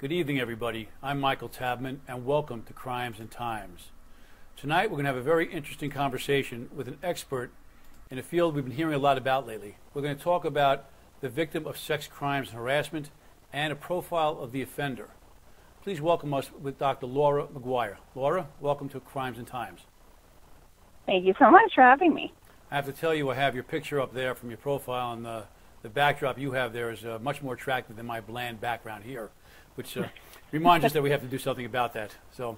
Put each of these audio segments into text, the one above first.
Good evening, everybody. I'm Michael Tabman, and welcome to Crimes and Times. Tonight, we're going to have a very interesting conversation with an expert in a field we've been hearing a lot about lately. We're going to talk about the victim of sex crimes and harassment and a profile of the offender. Please welcome us with Dr. Laura McGuire. Laura, welcome to Crimes and Times. Thank you so much for having me. I have to tell you, I have your picture up there from your profile, and the backdrop you have there is much more attractive than my bland background here, which reminds us that we have to do something about that. So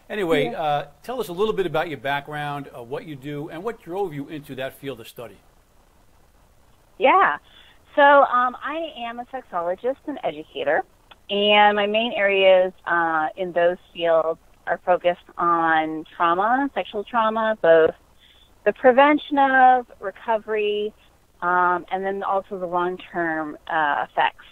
anyway, tell us a little bit about your background, what you do, and what drove you into that field of study. Yeah. So I am a sexologist and educator, and my main areas in those fields are focused on trauma, sexual trauma, both the prevention of, recovery, and then also the long-term effects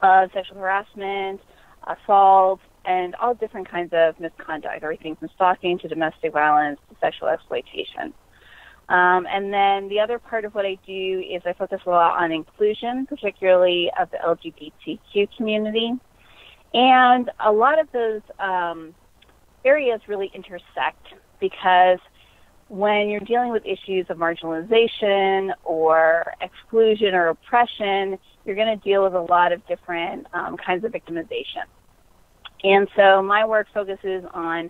of sexual harassment, assault, and all different kinds of misconduct, everything from stalking to domestic violence to sexual exploitation. And then the other part of what I do is I focus a lot on inclusion, particularly of the LGBTQ community. And a lot of those areas really intersect because when you're dealing with issues of marginalization or exclusion or oppression, you're going to deal with a lot of different kinds of victimization. And so my work focuses on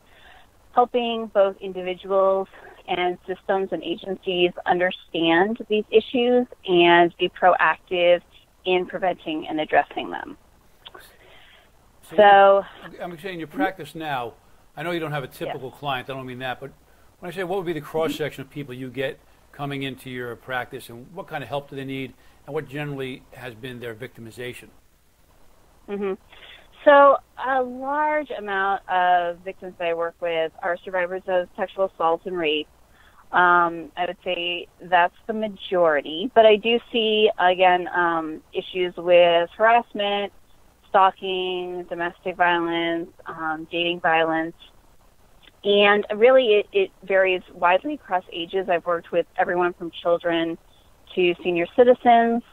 helping both individuals and systems and agencies understand these issues and be proactive in preventing and addressing them. So I'm saying in your practice now, I know you don't have a typical client, I don't mean that, but when I say what would be the cross-section of people you get coming into your practice, and what kind of help do they need, and what generally has been their victimization? So a large amount of victims that I work with are survivors of sexual assault and rape. I would say that's the majority, but I do see, again, issues with harassment, stalking, domestic violence, dating violence. And really, it varies widely across ages. I've worked with everyone from children to senior citizens.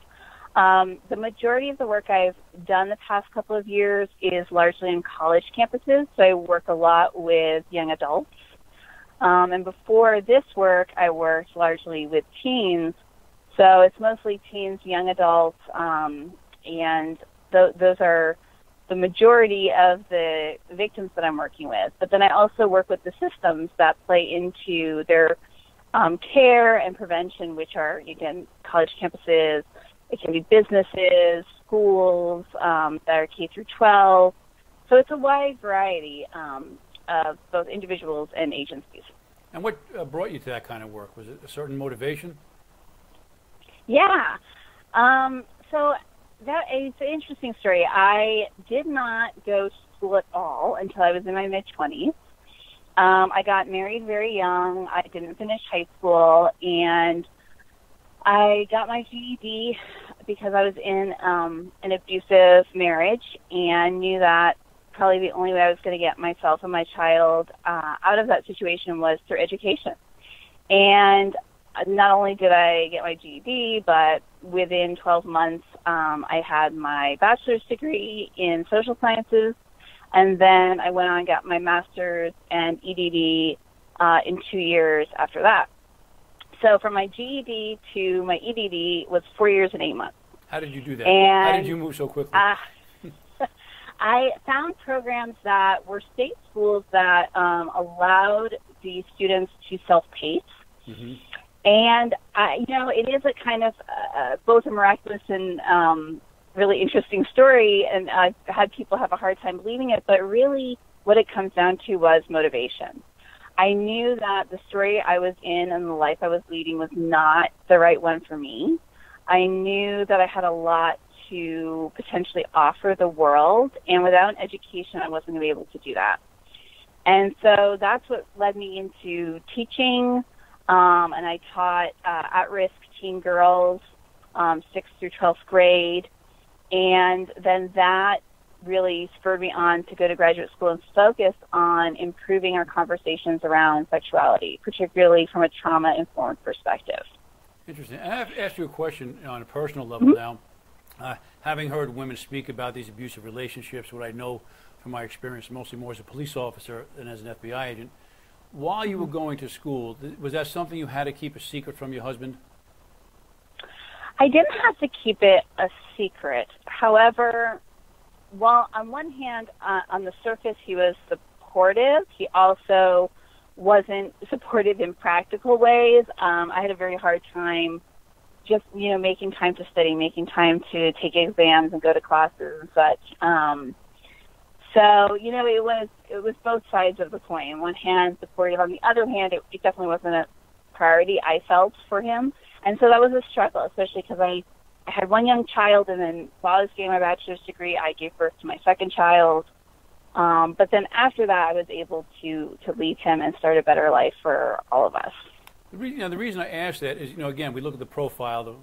The majority of the work I've done the past couple of years is largely in college campuses, so I work a lot with young adults. And before this work, I worked largely with teens, so it's mostly teens, young adults, and those are the majority of the victims that I'm working with. But then I also work with the systems that play into their care and prevention, which are, again, college campuses. It can be businesses, schools that are K through 12. So it's a wide variety of both individuals and agencies. And what brought you to that kind of work? Was it a certain motivation? Yeah. So it's an interesting story. I did not go to school at all until I was in my mid-20s. I got married very young. I didn't finish high school, and I got my GED because I was in an abusive marriage and knew that probably the only way I was going to get myself and my child out of that situation was through education. And not only did I get my GED, but within 12 months, I had my bachelor's degree in social sciences, and then I went on and got my master's and EDD in 2 years after that. So from my GED to my EDD was 4 years and 8 months. How did you do that? And, how did you move so quickly? I found programs that were state schools that allowed the students to self-pace. And, it is a kind of both a miraculous and really interesting story, and I've had people have a hard time believing it, but really what it comes down to was motivation. I knew that the story I was in and the life I was leading was not the right one for me. I knew that I had a lot to potentially offer the world, and without an education, I wasn't going to be able to do that. And so that's what led me into teaching, and I taught at-risk teen girls, 6th through 12th grade, and then that really spurred me on to go to graduate school and focus on improving our conversations around sexuality, particularly from a trauma-informed perspective. Interesting. And I have to ask you a question on a personal level now. having heard women speak about these abusive relationships, what I know from my experience, mostly more as a police officer than as an FBI agent, while you were going to school, was that something you had to keep a secret from your husband? I didn't have to keep it a secret. However, while on one hand, on the surface, he was supportive, he also wasn't supportive in practical ways. I had a very hard time just, making time to study, making time to take exams and go to classes and such. So, it was both sides of the coin. On one hand, supportive. On the other hand, it definitely wasn't a priority I felt for him. And so that was a struggle, especially because I had one young child, and then while I was getting my bachelor's degree, I gave birth to my second child. But then after that, I was able to leave him and start a better life for all of us. The reason I ask that is, again, we look at the profile,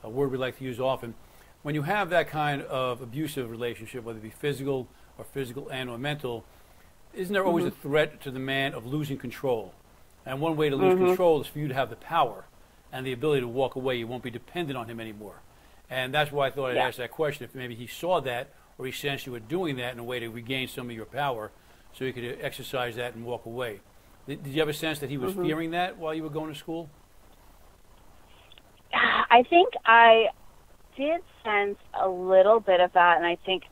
a word we like to use often. When you have that kind of abusive relationship, whether it be physical and or mental, isn't there always a threat to the man of losing control? And one way to lose control is for you to have the power and the ability to walk away. You won't be dependent on him anymore. And that's why I thought I'd ask that question, if maybe he saw that or he sensed you were doing that in a way to regain some of your power so you could exercise that and walk away. Did you have a sense that he was fearing that while you were going to school? I think I did sense a little bit of that, and I think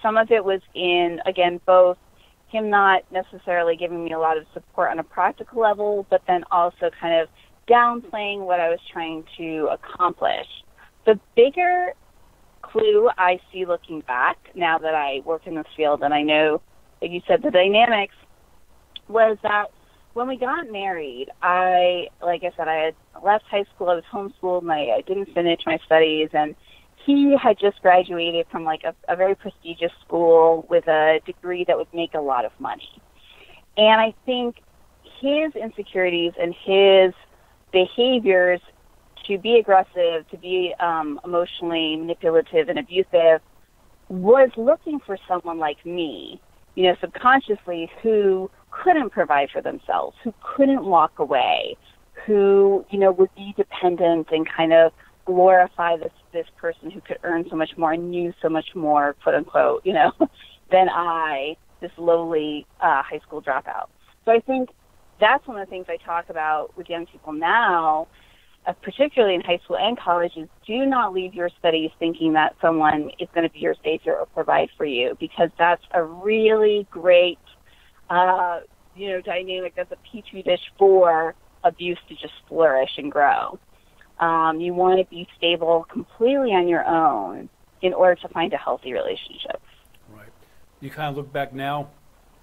some of it was in, again, both him not necessarily giving me a lot of support on a practical level, but then also kind of downplaying what I was trying to accomplish. The bigger clue I see looking back, now that I work in this field and I know, like you said, the dynamics, was that when we got married, like I said, I had left high school, I was homeschooled, and I didn't finish my studies, and he had just graduated from like a very prestigious school with a degree that would make a lot of money. And I think his insecurities and his behaviors to be aggressive, to be emotionally manipulative and abusive, was looking for someone like me, subconsciously, who couldn't provide for themselves, who couldn't walk away, who, would be dependent and kind of glorify this person who could earn so much more and knew so much more, quote unquote, than I, this lowly high school dropout. So I think that's one of the things I talk about with young people now, particularly in high school and college, is do not leave your studies thinking that someone is going to be your savior or provide for you, because that's a really great, dynamic. That's a petri dish for abuse to just flourish and grow. You want to be stable completely on your own in order to find a healthy relationship. Right. You kind of look back now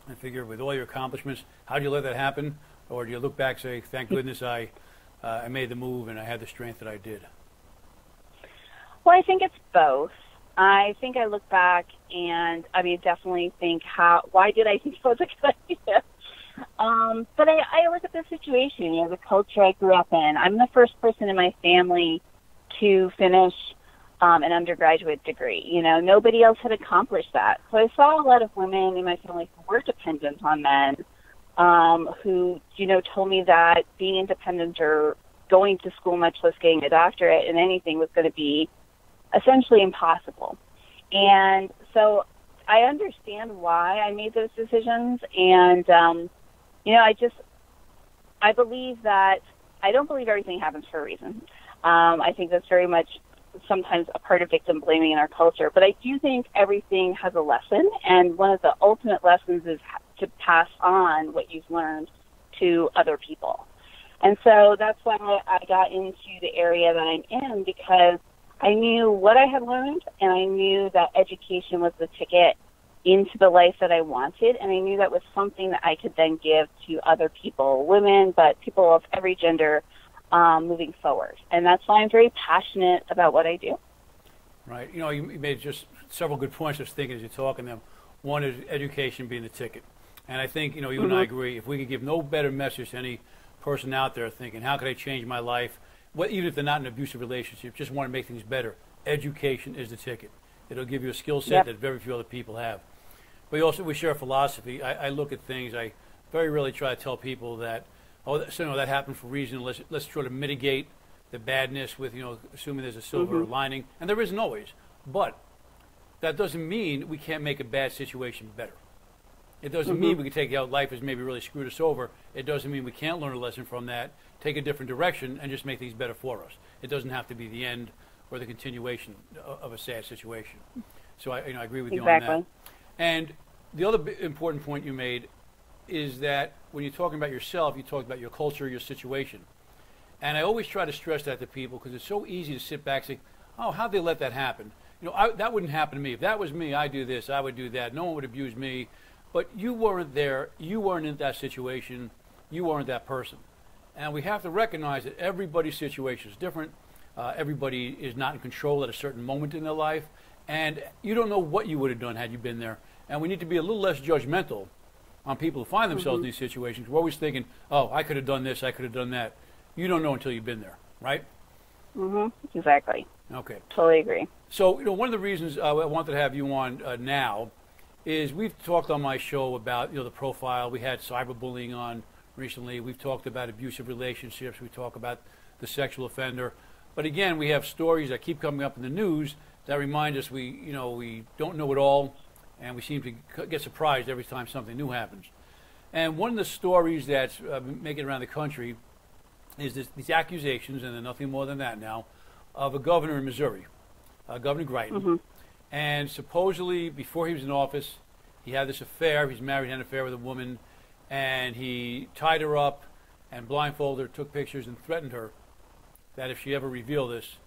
and figure, with all your accomplishments, how do you let that happen? Or do you look back and say, thank goodness I made the move and I had the strength that I did? Well, I think it's both. I think I look back and, definitely think, why did I think it was a good idea? But I look at the situation, the culture I grew up in. I'm the first person in my family to finish an undergraduate degree. Nobody else had accomplished that. So I saw a lot of women in my family who were dependent on men, who, told me that being independent or going to school, much less getting a doctorate in anything, was going to be essentially impossible. And so I understand why I made those decisions. And, I believe that I don't believe everything happens for a reason. I think that's very much sometimes a part of victim blaming in our culture. But I do think everything has a lesson. And one of the ultimate lessons is to pass on what you've learned to other people. And so that's why I got into the area that I'm in, because I knew what I had learned, and I knew that education was the ticket into the life that I wanted, and I knew that was something that I could then give to other people, women, but people of every gender, moving forward. And that's why I'm very passionate about what I do. Right. You made just several good points I was thinking as you're talking them. One is education being the ticket. And I think, you and I agree, if we could give no better message to any person out there thinking, how could I change my life? Even if they're not in an abusive relationship, just want to make things better, education is the ticket. It'll give you a skill set that very few other people have. But we share a philosophy. I look at things, I very rarely try to tell people that, that happened for a reason. Let's try to mitigate the badness with, assuming there's a silver lining. And there isn't always. But that doesn't mean we can't make a bad situation better. It doesn't mean we can take out life has maybe really screwed us over. It doesn't mean we can't learn a lesson from that, take a different direction, and just make things better for us. It doesn't have to be the end or the continuation of a sad situation. So I agree with you on that. And the other important point you made is that when you're talking about yourself, you talk about your culture, your situation. And I always try to stress that to people because it's so easy to sit back and say, oh, how'd they let that happen? That wouldn't happen to me. If that was me, I'd do this, I would do that. No one would abuse me. But you weren't there. You weren't in that situation. You weren't that person. And we have to recognize that everybody's situation is different. Everybody is not in control at a certain moment in their life. And you don't know what you would have done had you been there. And we need to be a little less judgmental on people who find themselves in these situations. We're always thinking, oh, I could have done this, I could have done that. You don't know until you've been there, right? Exactly. Okay. Totally agree. So, one of the reasons I wanted to have you on now is we've talked on my show about, the profile. We had cyberbullying on recently. We've talked about abusive relationships. We talk about the sexual offender. But again, we have stories that keep coming up in the news that remind us we don't know it all, and we seem to get surprised every time something new happens. And one of the stories that's making around the country is these accusations, and they're nothing more than that now, of a governor in Missouri, Governor Greitens. And supposedly, before he was in office, he had this affair. He's married, had an affair with a woman, and he tied her up and blindfolded her, took pictures, and threatened her that if she ever revealed this,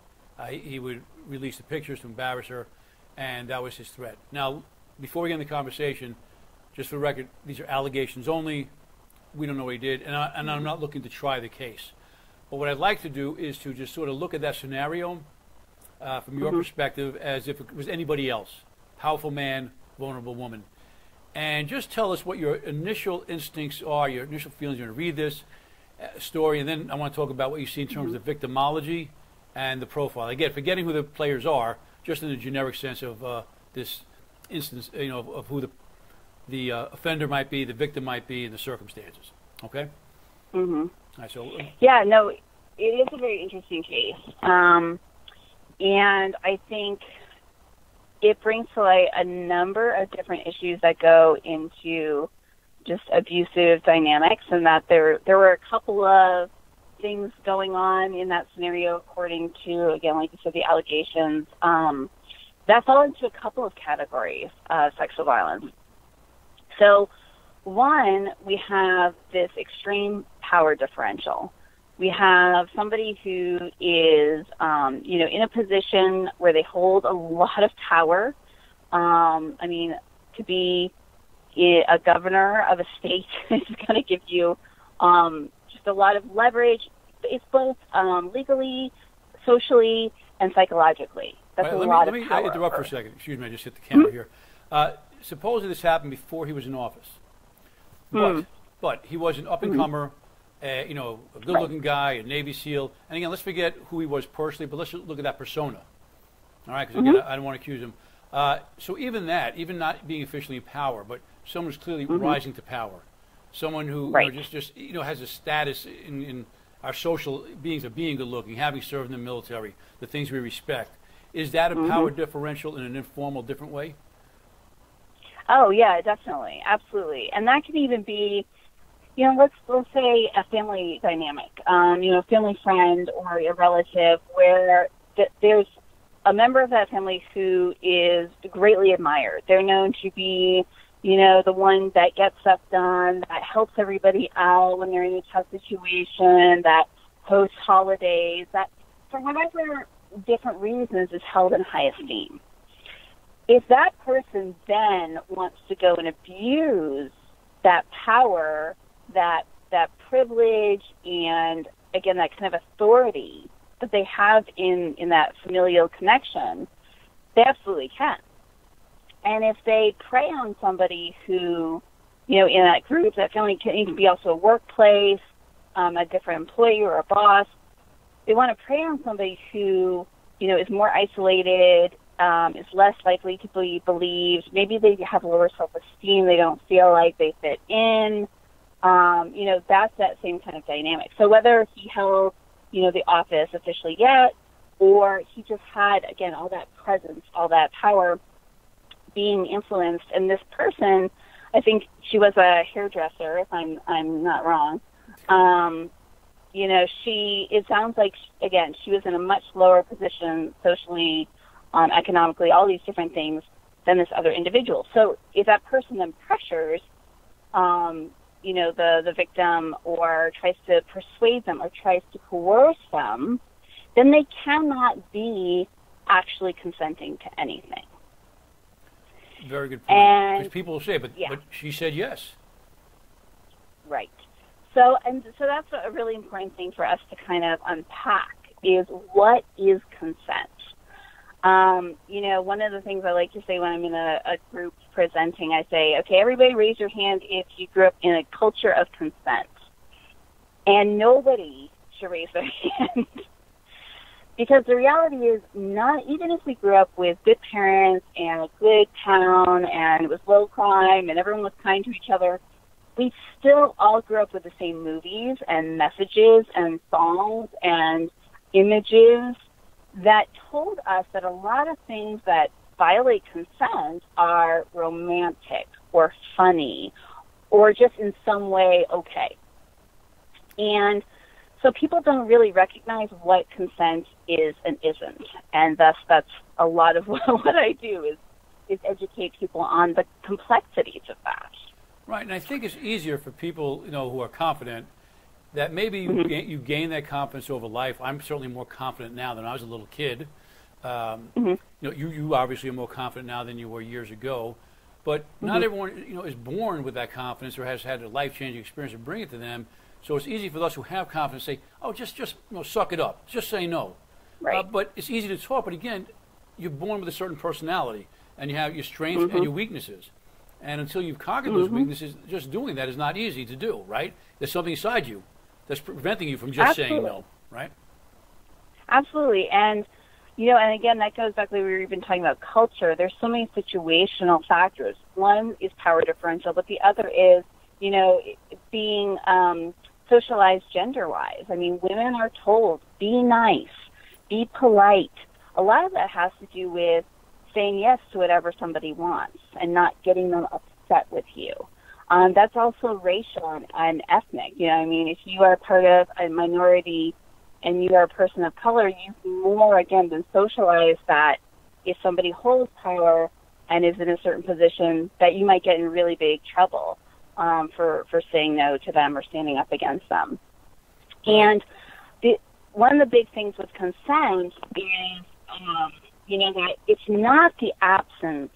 he would release the pictures to embarrass her, and that was his threat. Now, before we get into the conversation, just for the record, these are allegations only. We don't know what he did, and I'm not looking to try the case. But what I'd like to do is to just sort of look at that scenario from your perspective as if it was anybody else. Powerful man, vulnerable woman. And just tell us what your initial instincts are, your initial feelings. You're going to read this story, and then I want to talk about what you see in terms of the victimology and the profile. Again, forgetting who the players are, just in the generic sense of this instance, of who the offender might be, the victim might be, and the circumstances. Okay? All right, so, yeah, no, it is a very interesting case. And I think it brings to light a number of different issues that go into just abusive dynamics, and that there were a couple of things going on in that scenario according to, again, like you said, the allegations, that fall into a couple of categories of sexual violence. So one, we have this extreme power differential. We have somebody who is, in a position where they hold a lot of power. To be a governor of a state is going to give you just a lot of leverage. It's both legally, socially, and psychologically. That's right, a lot of power. Let me interrupt for a second. Excuse me, I just hit the camera here. Supposedly this happened before he was in office. But he was an up-and-comer, a good-looking guy, a Navy SEAL. And again, let's forget who he was personally, but let's look at that persona. All right, because again, I don't want to accuse him. So even not being officially in power, but someone who's clearly rising to power, someone who just has a status in our social beings of being good-looking, having served in the military, the things we respect. Is that a power differential in an informal, different way? Oh, yeah, definitely. Absolutely. And that can even be, let's say a family dynamic, a family friend or a relative where there's a member of that family who is greatly admired. They're known to be, the one that gets stuff done, that helps everybody out when they're in a tough situation, that hosts holidays, that for whatever different reasons is held in high esteem. If that person then wants to go and abuse that power, that privilege, and again, that kind of authority that they have in that familial connection, they absolutely can. And if they prey on somebody who, in that group, that family can be also a workplace, a different employee or a boss, they want to prey on somebody who, is more isolated, is less likely to be believed. Maybe they have lower self-esteem. They don't feel like they fit in. That's that same kind of dynamic. So whether he held, the office officially yet, or he just had, again, all that presence, all that power being influenced. And this person, I think she was a hairdresser, if I'm not wrong. You know, it sounds like, again, she was in a much lower position socially, economically, all these different things than this other individual. So if that person then pressures, you know, the victim, or tries to persuade them or tries to coerce them, then they cannot be actually consenting to anything. Very good point. Because people will say, but she said yes. Right. So that's a really important thing for us to kind of unpack, is what is consent? You know, one of the things I like to say when I'm in a group presenting, I say, okay, everybody raise your hand if you grew up in a culture of consent. And nobody should raise their hand. Because the reality is, not even if we grew up with good parents and a good town and it was low crime and everyone was kind to each other, we still all grew up with the same movies and messages and songs and images that told us that a lot of things that violate consent are romantic or funny or just in some way okay. And so people don't really recognize what consent is and isn't. And thus that's a lot of what I do is educate people on the complexities of that. Right, and I think it's easier for people, you know, who are confident, that maybe you gain that confidence over life. I'm certainly more confident now than I was a little kid. You know, you obviously are more confident now than you were years ago. But not everyone, you know, is born with that confidence or has had a life-changing experience to bring it to them. So it's easy for those who have confidence to say, "Oh, just you know, suck it up. Just say no." Right. But it's easy to talk. But again, you're born with a certain personality, and you have your strengths and your weaknesses. And until you've conquered those weaknesses, just doing that is not easy to do, right? There's something inside you that's preventing you from just saying no, right? Absolutely. And, you know, and again, that goes back to what we were even talking about culture. There's so many situational factors. One is power differential, but the other is, you know, being socialized gender-wise. I mean, women are told, be nice, be polite. A lot of that has to do with saying yes to whatever somebody wants and not getting them upset with you. That's also racial and ethnic. You know, I mean, if you are part of a minority and you are a person of color, you more, again, than socialize that if somebody holds power and is in a certain position, that you might get in really big trouble for saying no to them or standing up against them. And one of the big things with consent is, you know, that it's not the absence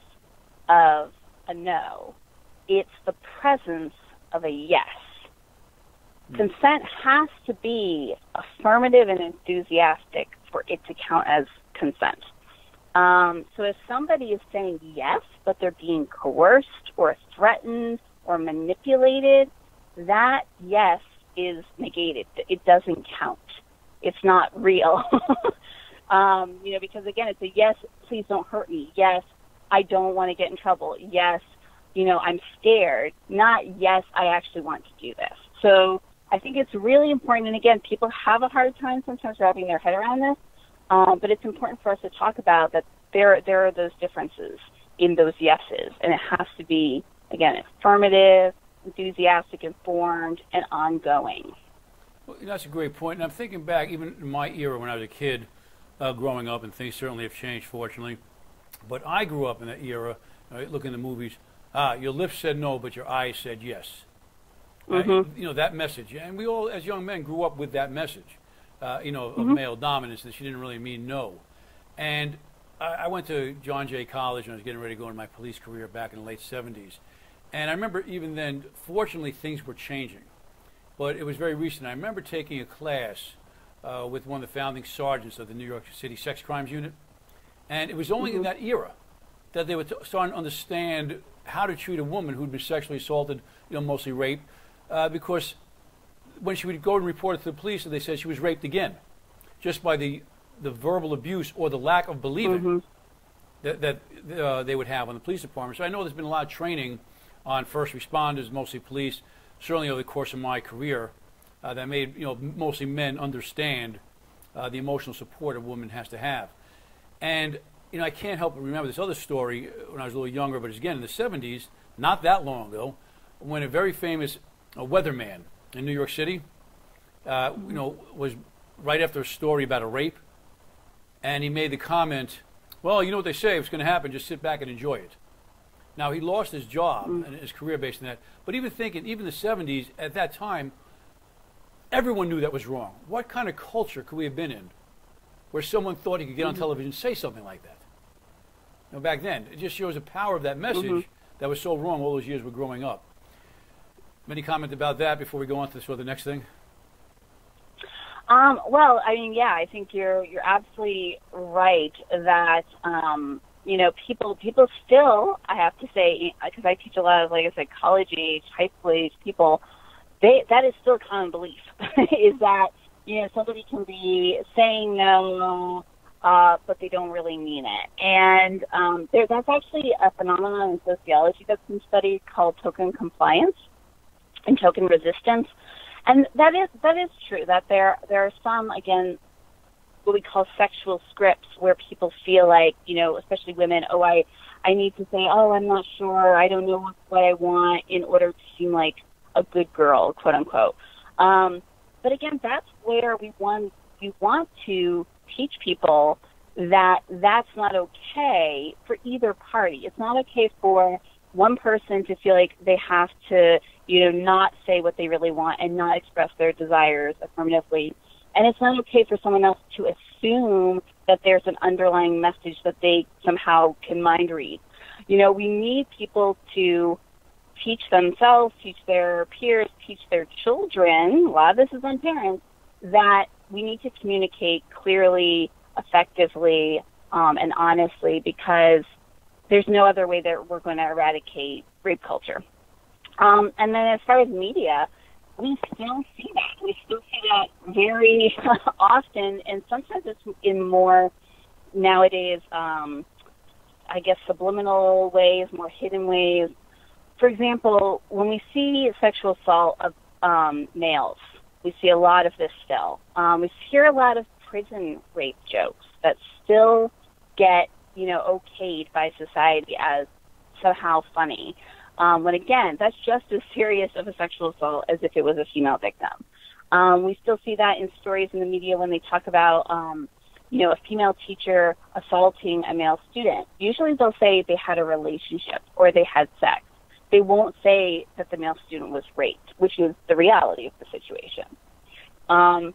of a no. It's the presence of a yes. Consent has to be affirmative and enthusiastic for it to count as consent. So if somebody is saying yes, but they're being coerced or threatened or manipulated, that yes is negated. It doesn't count. It's not real. You know, because again, it's a yes, please don't hurt me. Yes, I don't want to get in trouble. Yes, you know, I'm scared. Not yes, I actually want to do this. So I think it's really important. And again, people have a hard time sometimes wrapping their head around this. But it's important for us to talk about that there are those differences in those yeses. And it has to be, again, affirmative, enthusiastic, informed, and ongoing. Well, that's a great point. And I'm thinking back, even in my era when I was a kid, growing up, and things certainly have changed, fortunately. But I grew up in that era, looking at the movies, your lips said no, but your eyes said yes. You know, that message. And we all, as young men, grew up with that message, you know, of male dominance, that she didn't really mean no. And I went to John Jay College when I was getting ready to go into my police career back in the late 70s. And I remember even then, fortunately, things were changing. But it was very recent. I remember taking a class with one of the founding sergeants of the New York City Sex Crimes Unit. And it was only in that era that they were starting to understand how to treat a woman who'd been sexually assaulted, you know, mostly raped, because when she would go and report it to the police, they said she was raped again, just by the verbal abuse or the lack of believing that they would have on the police department. So I know there's been a lot of training on first responders, mostly police, certainly over the course of my career, that made, you know, mostly men understand the emotional support a woman has to have. And, I can't help but remember this other story when I was a little younger, but again in the 70s, not that long ago, when a very famous weatherman in New York City, was right after a story about a rape, and he made the comment, well, you know what they say, if it's going to happen, just sit back and enjoy it. Now, he lost his job and his career based on that, but even the 70s, at that time, everyone knew that was wrong. What kind of culture could we have been in where someone thought he could get on television and say something like that? Back then, it just shows the power of that message that was so wrong all those years we're growing up. Any comment about that before we go on to the next thing? Well, I mean, yeah, I think you're absolutely right that people still, I have to say, because I teach a lot of, like I said, college age, high school age people, that is still a common belief, is that somebody can be saying no, but they don't really mean it. And that's actually a phenomenon in sociology that's been studied called token compliance and token resistance. And that is true, that there are some, again, what we call sexual scripts where people feel like, especially women, I need to say, I'm not sure, I don't know what I want in order to seem like a good girl, quote unquote. But again, that's where we want to teach people that that's not okay for either party. It's not okay for one person to feel like they have to, not say what they really want and not express their desires affirmatively. And it's not okay for someone else to assume that there's an underlying message that they somehow can mind read. We need people to teach themselves, teach their peers, teach their children, a lot of this is on parents, that we need to communicate clearly, effectively, and honestly, because there's no other way that we're going to eradicate rape culture. And then as far as media, we still see that. We still see that very often, and sometimes it's in more nowadays, I guess, subliminal ways, more hidden ways. For example, when we see sexual assault of males, we see a lot of this still. We hear a lot of prison rape jokes that still get, okayed by society as somehow funny. When again, that's just as serious of a sexual assault as if it was a female victim. We still see that in stories in the media when they talk about, a female teacher assaulting a male student. Usually they'll say they had a relationship or they had sex. They won't say that the male student was raped, which is the reality of the situation. So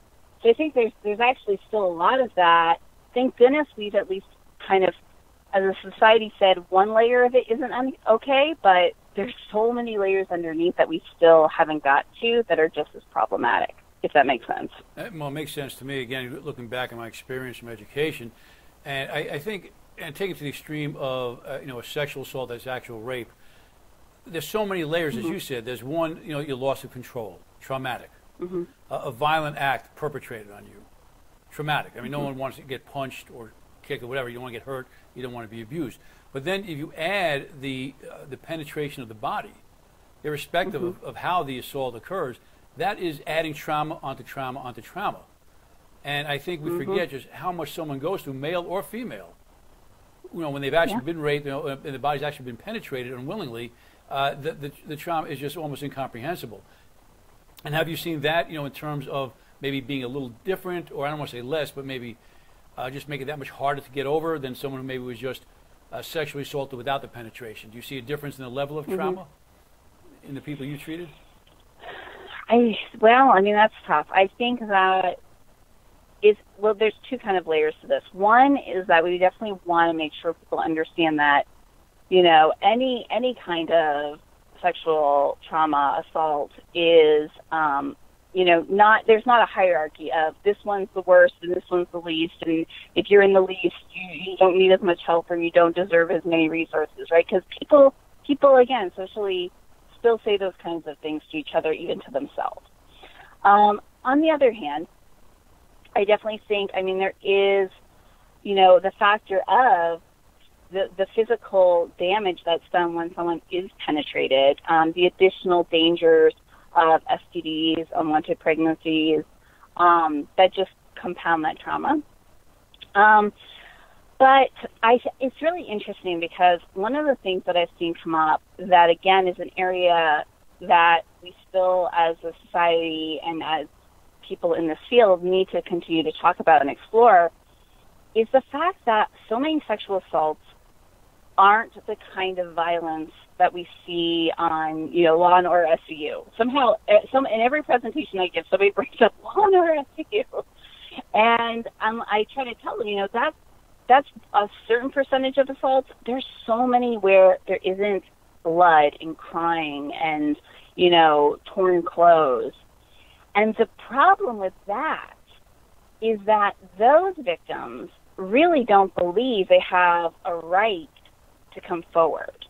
I think there's actually still a lot of that. Thank goodness we've at least kind of, as a society, said one layer of it isn't okay, but there's so many layers underneath that we still haven't got to that are just as problematic, if that makes sense. Well, it makes sense to me, again, looking back at my experience from education. And I think, and taking it to the extreme of, a sexual assault that's actual rape, there's so many layers, as you said. There's one, your loss of control, traumatic. A violent act perpetrated on you, traumatic. I mean, no one wants to get punched or kicked or whatever. You don't want to get hurt. You don't want to be abused. But then if you add the penetration of the body, irrespective of how the assault occurs, that is adding trauma onto trauma onto trauma. And I think we forget just how much someone goes through, male or female, when they've actually been raped, and the body's actually been penetrated unwillingly. The trauma is just almost incomprehensible. And have you seen that, in terms of maybe being a little different, or I don't want to say less, but maybe just make it that much harder to get over than someone who maybe was just sexually assaulted without the penetration? Do you see a difference in the level of trauma in the people you treated? That's tough. I think that there's two kind of layers to this. One is that we definitely want to make sure people understand that, any kind of sexual trauma assault is, there's not a hierarchy of this one's the worst and this one's the least, and if you're in the least, you don't need as much help or you don't deserve as many resources, right? Because people, again, socially still say those kinds of things to each other, even to themselves. On the other hand, I definitely think, there is, the factor of the physical damage that's done when someone is penetrated, the additional dangers of STDs, unwanted pregnancies, that just compound that trauma. But it's really interesting because one of the things that I've seen come up that, again, is an area that we still, as a society and as people in this field, need to continue to talk about and explore, is the fact that so many sexual assaults aren't the kind of violence that we see on, Law and Order SVU. Somehow, in every presentation I give, somebody brings up Law and Order SVU. And I try to tell them, that's a certain percentage of assaults. There's so many where there isn't blood and crying and, torn clothes. And the problem with that is that those victims really don't believe they have a right to come forward.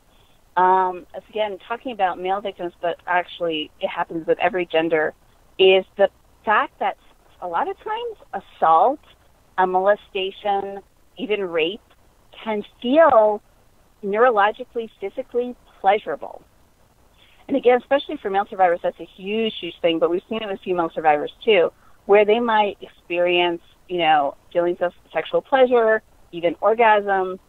Again, talking about male victims, but actually it happens with every gender, is the fact that a lot of times assault, a molestation, even rape can feel neurologically, physically pleasurable. And again, especially for male survivors, that's a huge, huge thing, but we've seen it with female survivors too, where they might experience, feelings of sexual pleasure, even orgasm.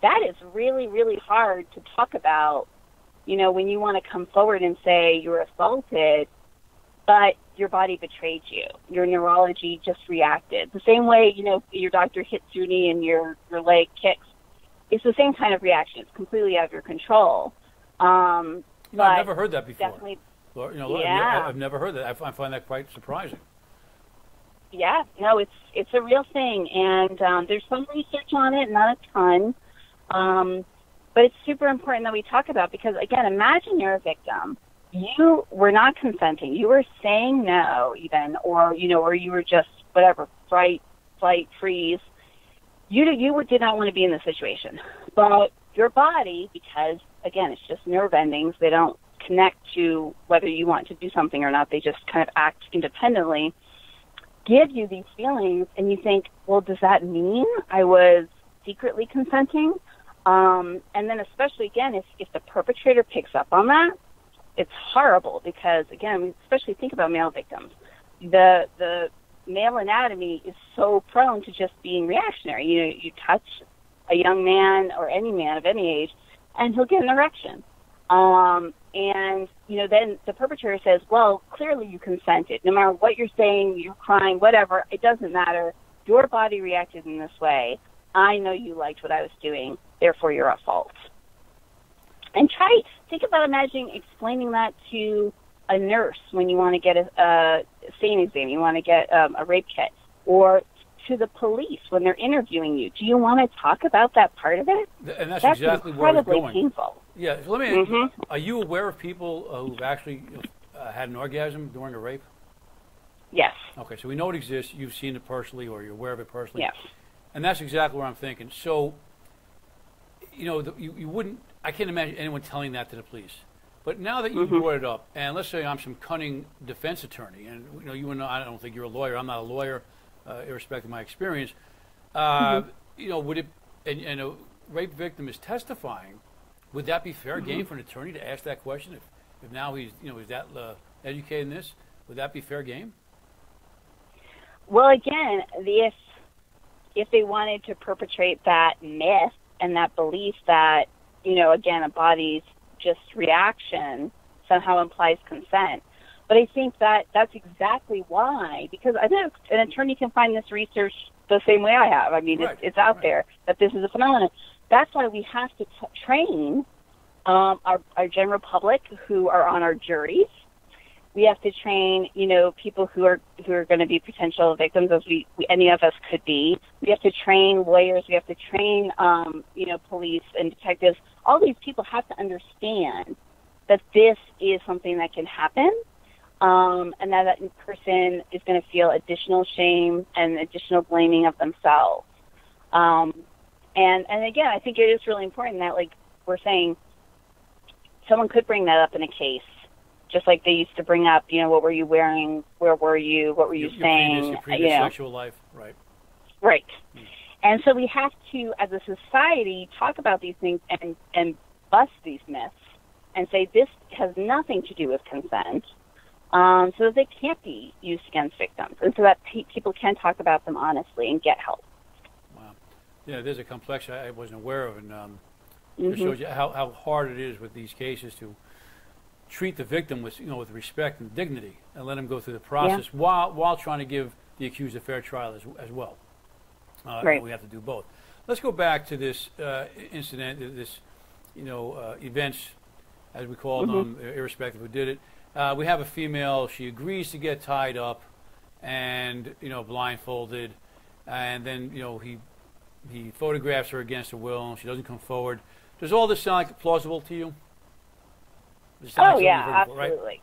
That is really, really hard to talk about, when you want to come forward and say you were assaulted, but your body betrayed you. Your neurology just reacted. The same way, your doctor hits your knee and your leg kicks. It's the same kind of reaction. It's completely out of your control. No, I've never heard that before. Definitely. Yeah. I've never heard that. I find that quite surprising. Yeah, no, it's a real thing, and there's some research on it, not a ton, but it's super important that we talk about because, again, imagine you're a victim. You were not consenting. You were saying no, even, or you were just whatever, fight, flight, freeze. You did not want to be in this situation, but your body, because again, it's just nerve endings. They don't connect to whether you want to do something or not. They just kind of act independently. Give you these feelings, and you think, well, does that mean I was secretly consenting? And then especially, again, if the perpetrator picks up on that, it's horrible because, again, we especially think about male victims. The male anatomy is so prone to just being reactionary. You touch a young man or any man of any age, and he'll get an erection. And, then the perpetrator says, well, clearly you consented. No matter what you're saying, you're crying, whatever, it doesn't matter. Your body reacted in this way. I know you liked what I was doing. Therefore, you're at fault. And think about imagining explaining that to a nurse when you want to get a SANE exam, you want to get a rape kit, or to the police when they're interviewing you. Do you want to talk about that part of it? And that's exactly where it's going. Painful. Yeah. So let me ask you, are you aware of people who've actually had an orgasm during a rape? Yes. Okay, so we know it exists. You've seen it personally, or you're aware of it personally. Yes. And that's exactly what I'm thinking. So, you wouldn't. I can't imagine anyone telling that to the police. But now that you brought it up, and let's say I'm some cunning defense attorney, and I don't think you're a lawyer. I'm not a lawyer, irrespective of my experience. Would it? And a rape victim is testifying. Would that be fair game for an attorney to ask that question? If now he's that educated in this, would that be fair game? Well, again, if they wanted to perpetrate that myth and that belief that again, a body's just reaction somehow implies consent. But I think that's exactly why, because I know an attorney can find this research the same way I have. I mean, it's out there that this is a phenomenon. That's why we have to train our general public who are on our juries. We have to train, people who are going to be potential victims, as any of us could be. We have to train lawyers. We have to train, police and detectives. All these people have to understand that this is something that can happen, and that person is going to feel additional shame and additional blaming of themselves. And again, I think it is really important that, like we're saying, someone could bring that up in a case. Just like they used to bring up, what were you wearing? Where were you? What were you saying? Your previous sexual life, right? Right. And so we have to, as a society, talk about these things and bust these myths and say this has nothing to do with consent. so that they can't be used against victims, and so that people can talk about them honestly and get help. Wow. Yeah, there's a complexity I wasn't aware of, and Mm-hmm. it shows you how hard it is with these cases to treat the victim with with respect and dignity, and let them go through the process while trying to give the accused a fair trial as well. Right. We have to do both. Let's go back to this incident, this events, as we call them, irrespective of who did it. We have a female. She agrees to get tied up and blindfolded, and then he photographs her against her will, and she doesn't come forward. Does all this sound like plausible to you? Oh yeah, absolutely.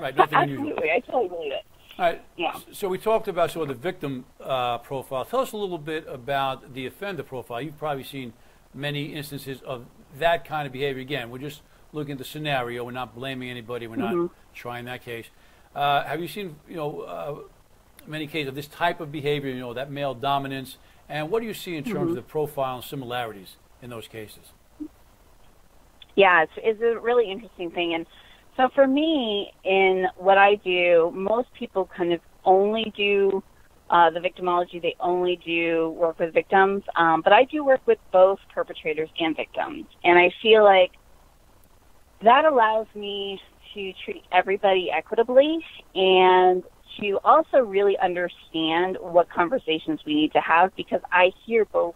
Right, nothing unusual. Absolutely, I totally believe it. All right. Yeah. So we talked about sort of the victim profile. Tell us a little bit about the offender profile. You've probably seen many instances of that kind of behavior. Again, we're just looking at the scenario. We're not blaming anybody. We're not trying that case. Have you seen many cases of this type of behavior? That male dominance. And what do you see in terms of the profile and similarities in those cases? Yeah, it's a really interesting thing. And so for me, in what I do, most people kind of only do the victimology. They only do work with victims. But I do work with both perpetrators and victims. And I feel like that allows me to treat everybody equitably and to also really understand what conversations we need to have, because I hear both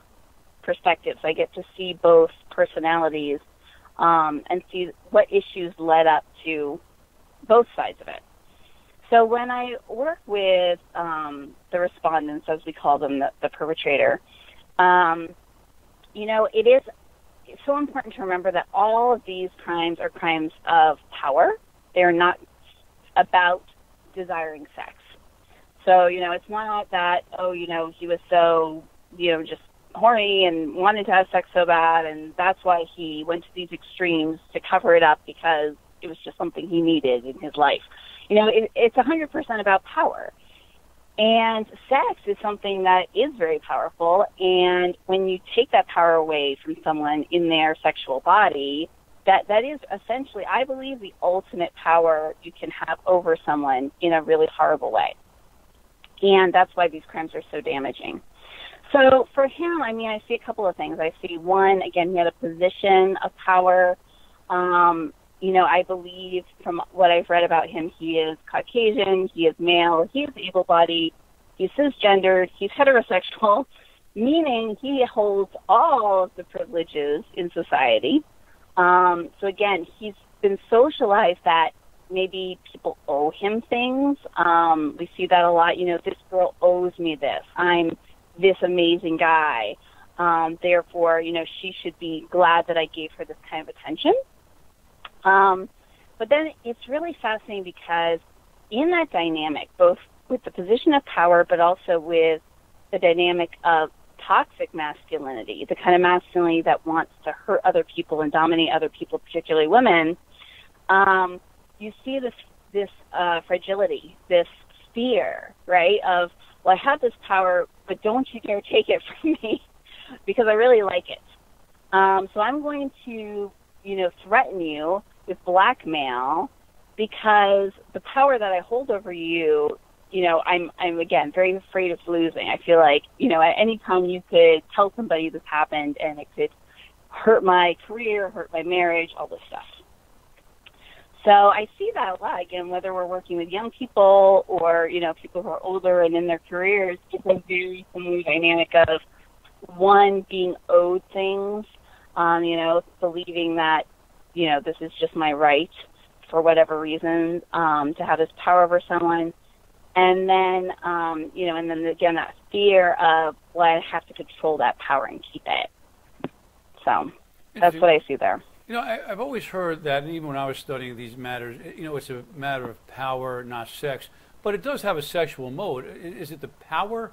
perspectives. I get to see both personalities and see what issues led up to both sides of it. So when I work with the respondents, as we call them, the perpetrator, it is so important to remember that all of these crimes are crimes of power. They're not about desiring sex. So, it's not that, he was so, just horny and wanted to have sex so bad, and that's why he went to these extremes to cover it up because it was just something he needed in his life. It's 100% about power. And sex is something that is very powerful, and when you take that power away from someone in their sexual body, that is essentially, I believe, the ultimate power you can have over someone in a really horrible way. And that's why these crimes are so damaging. So for him, I see a couple of things. I see one, again, he had a position of power. I believe from what I've read about him, he is Caucasian, he is male, he is able-bodied, he's cisgendered, he's heterosexual, meaning he holds all of the privileges in society. So again, he's been socialized that maybe people owe him things. We see that a lot. This girl owes me this. I'm this amazing guy. Therefore, she should be glad that I gave her this kind of attention. But then it's really fascinating because in that dynamic, both with the position of power, but also with the dynamic of toxic masculinity, the kind of masculinity that wants to hurt other people and dominate other people, particularly women, you see this fragility, this fear, right, of, well, I have this power, but don't you dare take it from me because I really like it. So I'm going to, threaten you with blackmail because the power that I hold over you, I'm again, very afraid of losing. I feel like, at any time you could tell somebody this happened and it could hurt my career, hurt my marriage, all this stuff. So I see that a lot, again, whether we're working with young people or, people who are older and in their careers, it's a very similar dynamic of one being owed things, believing that, this is just my right for whatever reason, to have this power over someone. And then, and then again, that fear of, well, I have to control that power and keep it. So that's what I see there. I've always heard that, and even when I was studying these matters, it's a matter of power, not sex. But it does have a sexual mode. Is it the power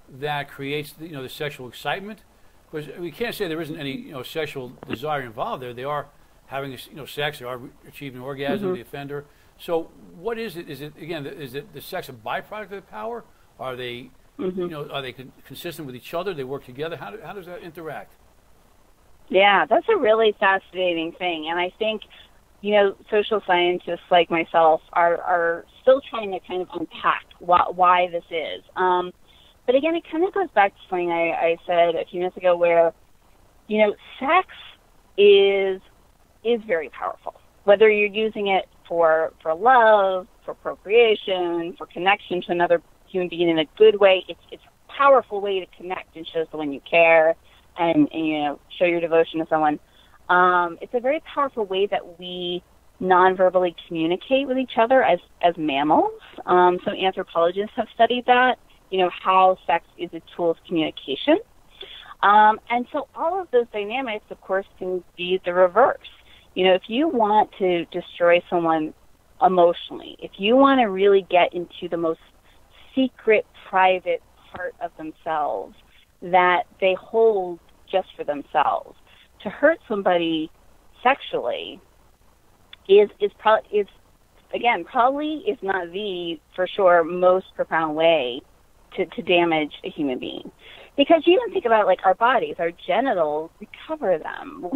that creates the sexual excitement? Because we can't say there isn't any sexual desire involved there. They are having sex. They are achieving orgasm. The offender. So what is it? Is it again? Is it the sex a byproduct of the power? Are they are they consistent with each other? They work together. How does that interact? Yeah, that's a really fascinating thing. And I think social scientists like myself are still trying to kind of unpack why this is. But again, it kind of goes back to something I said a few minutes ago where, sex is very powerful. Whether you're using it for love, for procreation, for connection to another human being in a good way, it's a powerful way to connect and show someone you care and show your devotion to someone. It's a very powerful way that we non-verbally communicate with each other as mammals. Some anthropologists have studied that, how sex is a tool of communication. And so all of those dynamics, of course, can be the reverse. If you want to destroy someone emotionally, if you want to really get into the most secret, private part of themselves that they hold just for themselves, to hurt somebody sexually is probably, if not the, for sure, most profound way to damage a human being. Because you even think about like our bodies, our genitals, we cover them.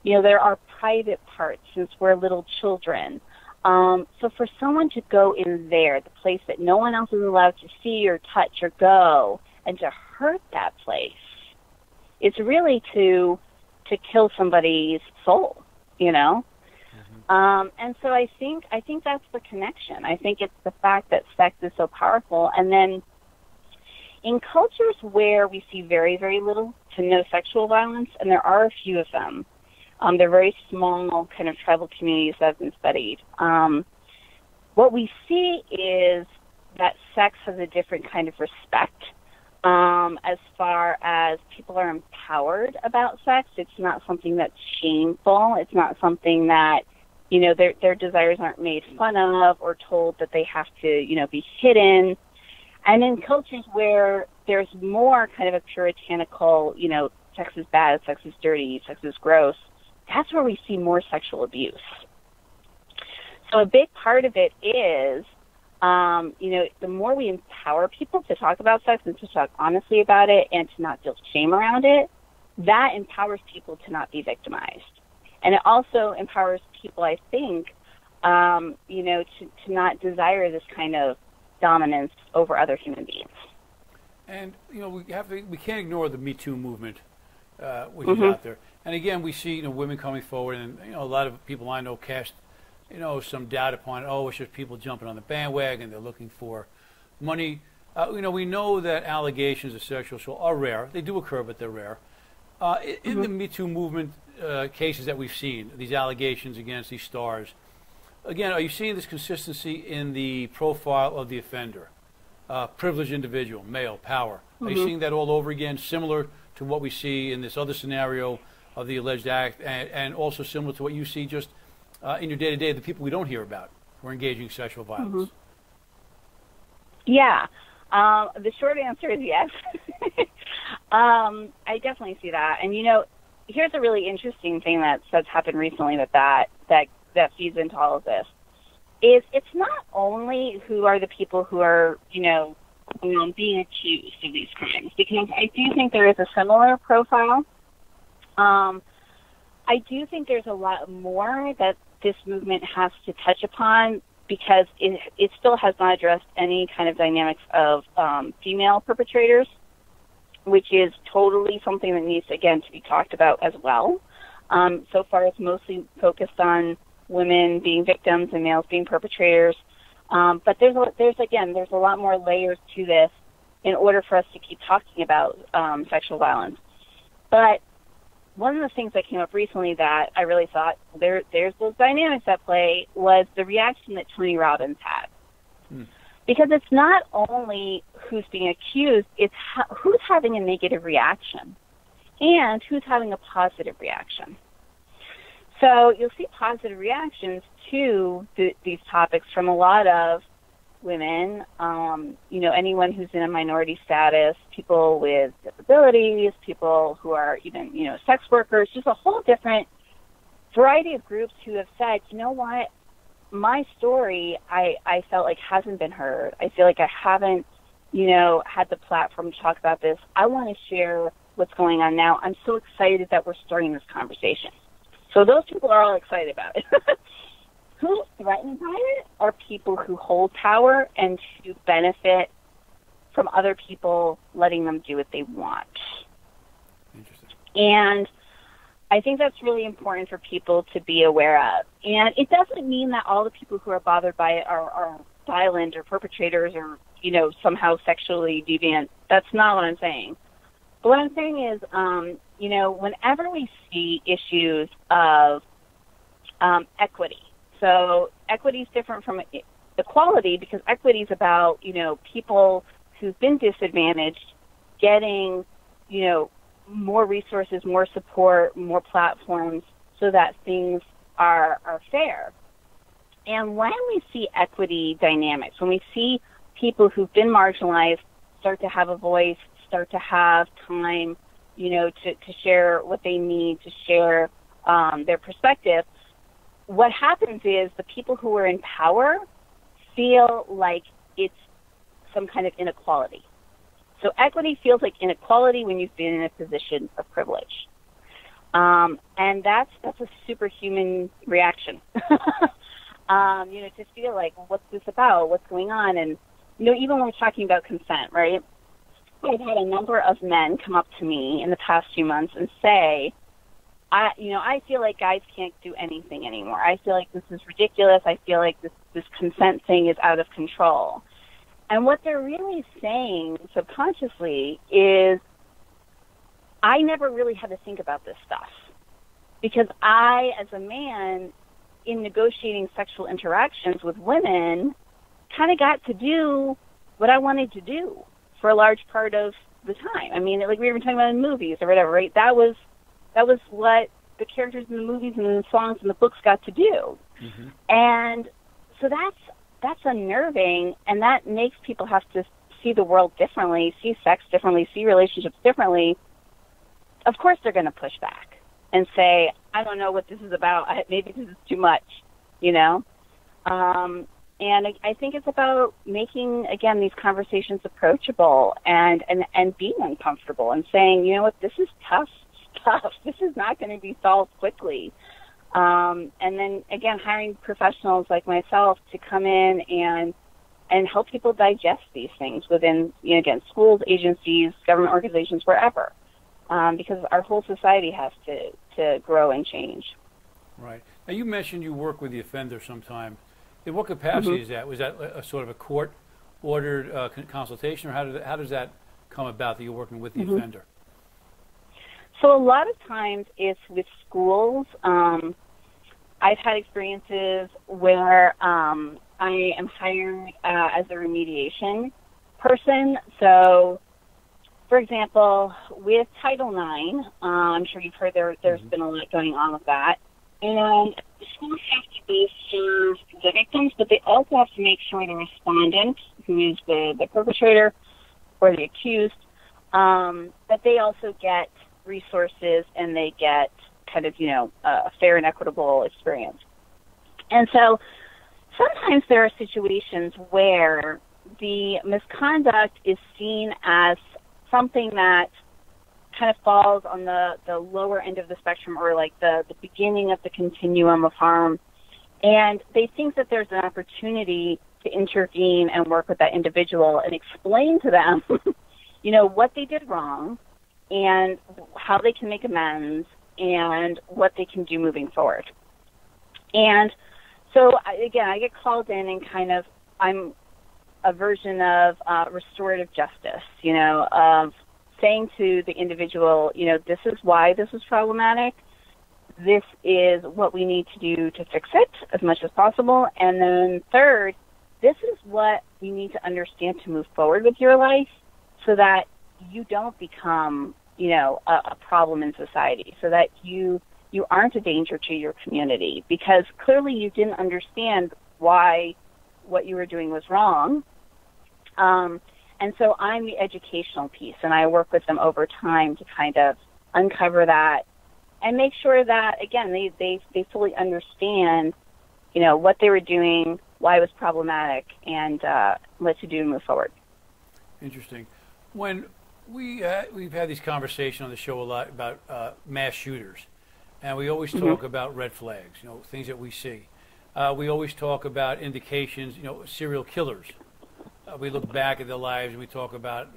There are private parts since we're little children. So for someone to go in there, the place that no one else is allowed to see or touch or go, and to hurt that place, it's really to kill somebody's soul, Mm-hmm. And so I think that's the connection. I think it's the fact that sex is so powerful. And then in cultures where we see very, very little to no sexual violence, and there are a few of them, they're very small kind of tribal communities that have been studied. What we see is that sex has a different kind of respect. As far as people are empowered about sex, it's not something that's shameful. It's not something that, their desires aren't made fun of or told that they have to, be hidden. And in cultures where there's more kind of a puritanical, sex is bad, sex is dirty, sex is gross, that's where we see more sexual abuse. So a big part of it is, the more we empower people to talk about sex and to talk honestly about it and to not feel shame around it, that empowers people to not be victimized. And it also empowers people, I think, to not desire this kind of dominance over other human beings. And, we can't ignore the Me Too movement, which Mm-hmm. is out there. And again, we see, women coming forward, and, a lot of people I know cast some doubt upon it. Oh, it's just people jumping on the bandwagon. They're looking for money. We know that allegations of sexual assault are rare. They do occur, but they're rare. In the Me Too movement cases that we've seen, these allegations against these stars, again, are you seeing this consistency in the profile of the offender? Privileged individual, male, power. Are you seeing that all over again, similar to what we see in this other scenario of the alleged act, and also similar to what you see just in your day-to-day, the people we don't hear about who are engaging in sexual violence? Yeah. The short answer is yes. I definitely see that. And, here's a really interesting thing that's happened recently that feeds into all of this. Is it's not only who are the people who are, being accused of these crimes, because I do think there is a similar profile. I do think there's a lot more that this movement has to touch upon, because it still has not addressed any kind of dynamics of female perpetrators, which is totally something that needs, again, to be talked about as well. So far, it's mostly focused on women being victims and males being perpetrators. But there's a lot more layers to this in order for us to keep talking about sexual violence. But one of the things that came up recently that I really thought there's those dynamics at play was the reaction that Tony Robbins had. Because it's not only who's being accused, it's who's having a negative reaction and who's having a positive reaction. So you'll see positive reactions to these topics from a lot of women, anyone who's in a minority status, people with disabilities, people who are even, sex workers, just a whole different variety of groups who have said, you know what, my story, I felt like hasn't been heard. I feel like I haven't, had the platform to talk about this. I want to share what's going on now. I'm so excited that we're starting this conversation. So those people are all excited about it. who's threatened by it are people who hold power and who benefit from other people letting them do what they want. Interesting. And I think that's really important for people to be aware of. And it doesn't mean that all the people who are bothered by it are violent or perpetrators or, somehow sexually deviant. That's not what I'm saying. But what I'm saying is, whenever we see issues of equity, so equity is different from equality because equity is about, people who've been disadvantaged getting, more resources, more support, more platforms so that things are fair. And when we see equity dynamics, when we see people who've been marginalized start to have a voice, start to have time, to share what they need, to share their perspective, what happens is the people who are in power feel like it's some kind of inequality. So equity feels like inequality when you've been in a position of privilege. And that's a superhuman reaction. To feel like, what's this about? What's going on? And, even when we're talking about consent, right? I've had a number of men come up to me in the past few months and say, I feel like guys can't do anything anymore. I feel like this is ridiculous. I feel like this consent thing is out of control. And what they're really saying subconsciously is, I never really had to think about this stuff because I, as a man, in negotiating sexual interactions with women, kind of got to do what I wanted to do for a large part of the time. I mean, like we were talking about in movies or whatever, right? That was what the characters in the movies and the songs and the books got to do. Mm-hmm. And so that's unnerving, and that makes people have to see the world differently, see sex differently, see relationships differently. Of course they're going to push back and say, I don't know what this is about. Maybe this is too much, And I think it's about making, again, these conversations approachable and being uncomfortable and saying, you know what, this is tough stuff. This is not going to be solved quickly. And then, again, hiring professionals like myself to come in and help people digest these things within, again, schools, agencies, government organizations, wherever, because our whole society has to grow and change. Right. Now, you mentioned you work with the offender sometime. In what capacity is that? Was that a sort of a court-ordered consultation, or how does that come about that you're working with the offender? So a lot of times it's with schools. I've had experiences where I am hired as a remediation person. So, for example, with Title IX, I'm sure you've heard there's been a lot going on with that. And schools have to both serve the victims, but they also have to make sure the respondent, who is the perpetrator or the accused, that they also get resources and they get kind of, a fair and equitable experience. And so sometimes there are situations where the misconduct is seen as something that kind of falls on the lower end of the spectrum, or like the beginning of the continuum of harm. And they think that there's an opportunity to intervene and work with that individual and explain to them, what they did wrong and how they can make amends and what they can do moving forward. And so, again, I get called in and I'm a version of restorative justice, of saying to the individual, this is why this is problematic. This is what we need to do to fix it as much as possible. And then third, this is what you need to understand to move forward with your life so that you don't become, a problem in society, so that you aren't a danger to your community, because clearly you didn't understand why what you were doing was wrong. And so I'm the educational piece, and I work with them over time to kind of uncover that and make sure that, again, they fully understand, what they were doing, why it was problematic, and what to do to move forward. Interesting. When we've had these conversations on the show a lot about mass shooters, and we always talk about red flags, things that we see. we always talk about indications, serial killers. We look back at their lives and we talk about,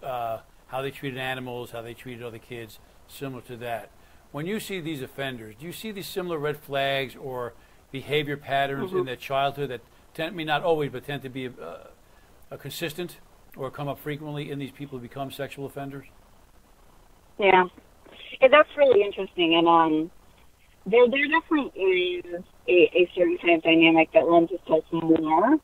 how they treated animals, how they treated other kids, similar to that. When you see these offenders, do you see these similar red flags or behavior patterns in their childhood that not always, but tend to be consistent or come up frequently in these people who become sexual offenders? Yeah, that's really interesting, and there definitely is a certain kind of dynamic that lends itself more.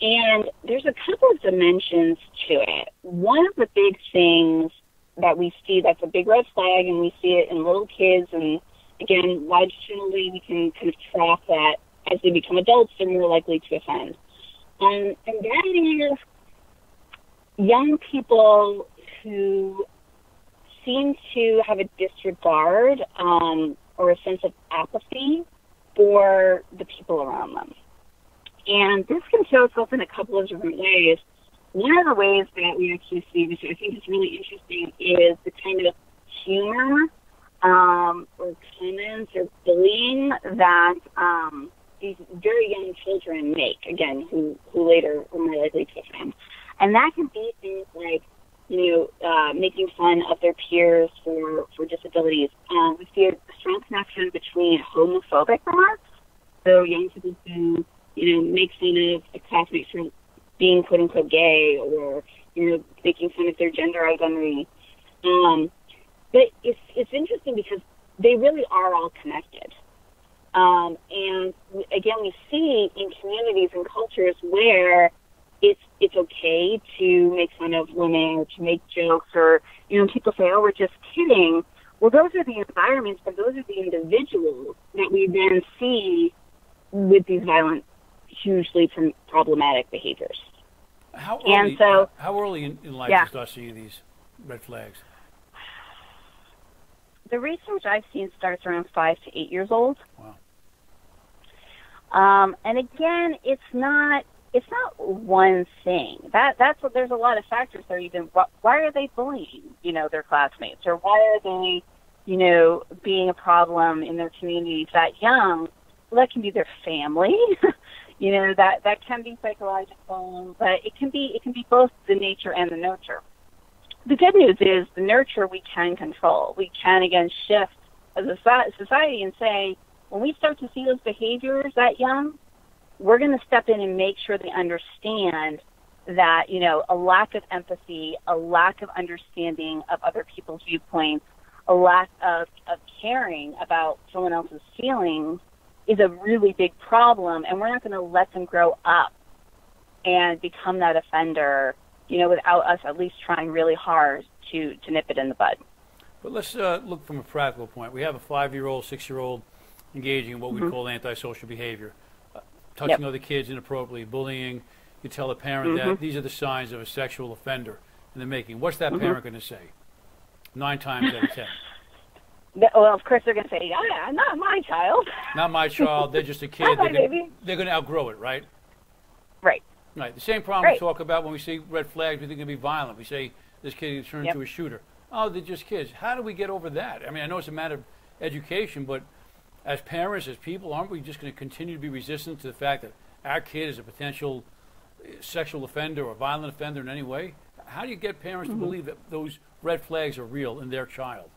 And there's a couple of dimensions to it. One of the big things that we see that's a big red flag, and we see it in little kids, and again, longitudinally, we can kind of track that as they become adults, they're more likely to offend. And that is young people who seem to have a disregard or a sense of apathy for the people around them. And this can show itself in a couple of different ways. One of the ways that we actually see, which I think is really interesting, is the kind of humor or comments or bullying that these very young children make, again, who later are more likely to offend. And that can be things like, making fun of their peers for disabilities. We see a strong connection between homophobic remarks, so young people who, make fun of a classmate for being quote-unquote gay or, making fun of their gender identity. But it's interesting because they really are all connected. And again, we see in communities and cultures where it's okay to make fun of women or to make jokes or, people say, oh, we're just kidding. Well, those are the environments, but those are the individuals that we then see with these violent, hugely problematic behaviors. How early in life do you start seeing these red flags? The research I've seen starts around 5 to 8 years old. Wow. And again, it's not one thing. That's what, there's a lot of factors there. Even why are they bullying, their classmates, or why are they, being a problem in their communities that young? Well, that can be their family. that can be psychological, but it can be both the nature and the nurture. The good news is the nurture we can control. We can again shift as a society and say, when we start to see those behaviors that young, we're going to step in and make sure they understand that, a lack of empathy, a lack of understanding of other people's viewpoints, a lack of caring about someone else's feelings is a really big problem, and we're not going to let them grow up and become that offender, without us at least trying really hard to nip it in the bud. But let's look from a practical point. We have a 5-year-old, 6-year-old engaging in what we call antisocial behavior. Touching other kids inappropriately, bullying. You tell a parent that these are the signs of a sexual offender in the making. What's that parent going to say? 9 times out of 10. Well, of course they're going to say, yeah, not my child. Not my child. They're just a kid. They're going to outgrow it, right? Right. Right. The same problem we talk about when we see red flags, we think it'll be violent. We say this kid is turned into a shooter. Oh, they're just kids. How do we get over that? I mean, I know it's a matter of education, but as parents, as people, aren't we just going to continue to be resistant to the fact that our kid is a potential sexual offender or violent offender in any way? How do you get parents to believe that those red flags are real in their child?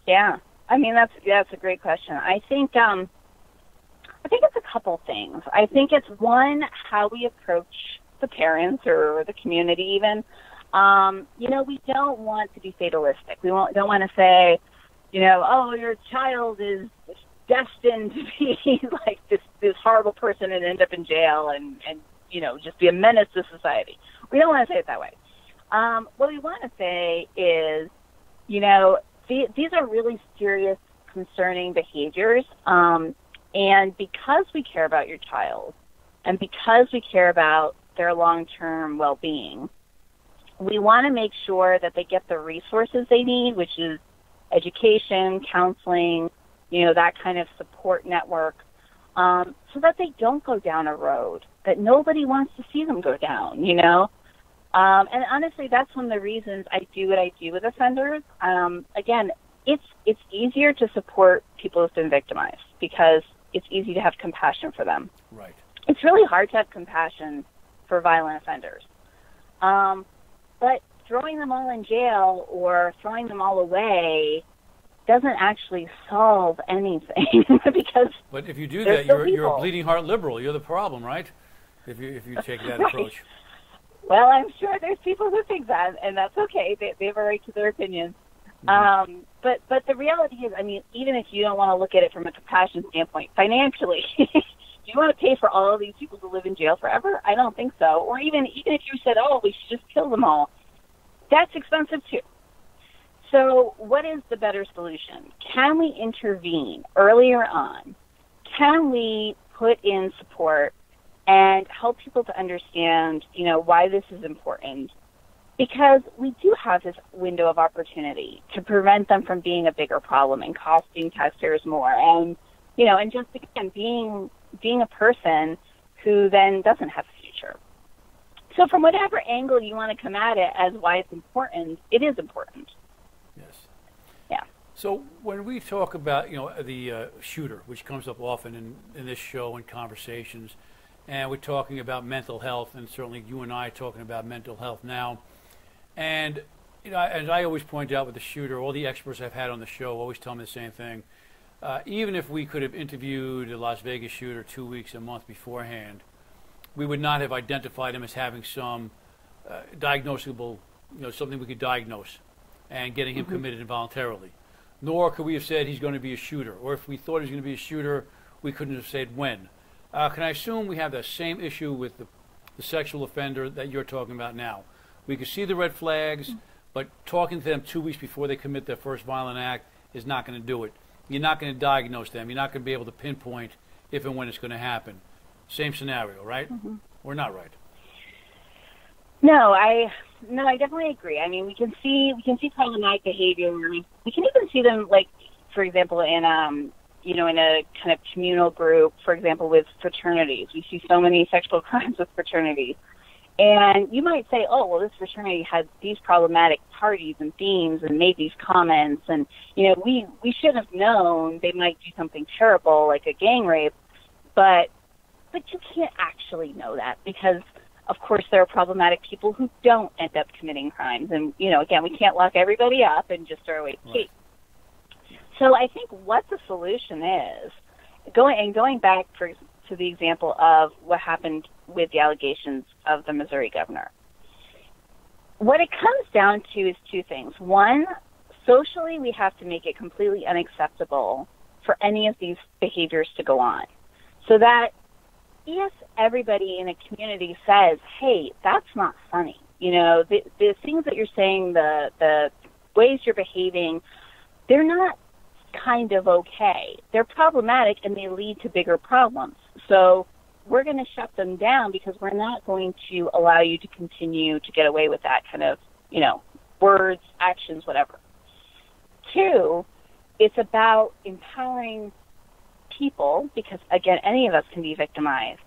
Yeah, I mean that's a great question. I think it's a couple things. I think it's one, how we approach the parents or the community even. We don't want to be fatalistic. We don't want to say, oh, your child is destined to be like this horrible person and end up in jail and just be a menace to society. We don't want to say it that way. What we want to say is, these are really serious, concerning behaviors. And because we care about your child and because we care about their long-term well-being, we want to make sure that they get the resources they need, which is education, counseling, that kind of support network, so that they don't go down a road that nobody wants to see them go down, And honestly, that's one of the reasons I do what I do with offenders. Again, it's easier to support people who've been victimized because it's easy to have compassion for them. Right. It's really hard to have compassion for violent offenders. But throwing them all in jail or throwing them all away doesn't actually solve anything because. But if you do that, you're a bleeding heart liberal. You're the problem, right? If you take that right. approach. Well, I'm sure there's people who think that, and that's okay. They have a right to their opinions. Mm-hmm. But the reality is, I mean, even if you don't want to look at it from a compassion standpoint, financially, do you want to pay for all of these people to live in jail forever? I don't think so. Or even if you said, oh, we should just kill them all, that's expensive too. So what is the better solution? Can we intervene earlier on? Can we put in support and help people to understand, why this is important? Because we do have this window of opportunity to prevent them from being a bigger problem and costing taxpayers more. And, and just, again, being a person who then doesn't have a future. So from whatever angle you want to come at it as why it's important, it is important. Yes. Yeah. So when we talk about, the shooter, which comes up often in this show and conversations, and we're talking about mental health, and certainly you and I are talking about mental health now. And, as I always point out with the shooter, all the experts I've had on the show always tell me the same thing. Even if we could have interviewed a Las Vegas shooter 2 weeks, a month beforehand, we would not have identified him as having some diagnosable, something we could diagnose and getting him committed involuntarily. Nor could we have said he's going to be a shooter. Or if we thought he was going to be a shooter, we couldn't have said when. Can I assume we have the same issue with the sexual offender that you're talking about now? We can see the red flags, but talking to them 2 weeks before they commit their first violent act is not going to do it. You're not going to diagnose them. You're not going to be able to pinpoint if and when it's going to happen. Same scenario, right? Mm-hmm. Or not right? No, I definitely agree. I mean, we can see problematic behavior. We can even see them, like, for example, in in a kind of communal group, for example, with fraternities. We see so many sexual crimes with fraternities. And you might say, oh, well, this fraternity had these problematic parties and themes and made these comments. And, we should have known they might do something terrible, like a gang rape. But you can't actually know that because, of course, there are problematic people who don't end up committing crimes. And, again, we can't lock everybody up and just throw away the key. So I think what the solution is, going back to the example of what happened with the allegations of the Missouri governor, what it comes down to is two things. One, socially, we have to make it completely unacceptable for any of these behaviors to go on. So that if everybody in a community says, hey, that's not funny, the things that you're saying, the ways you're behaving, they're not kind of okay. They're problematic and they lead to bigger problems. So we're going to shut them down because we're not going to allow you to continue to get away with that kind of, words, actions, whatever. Two, it's about empowering people, because, again, any of us can be victimized,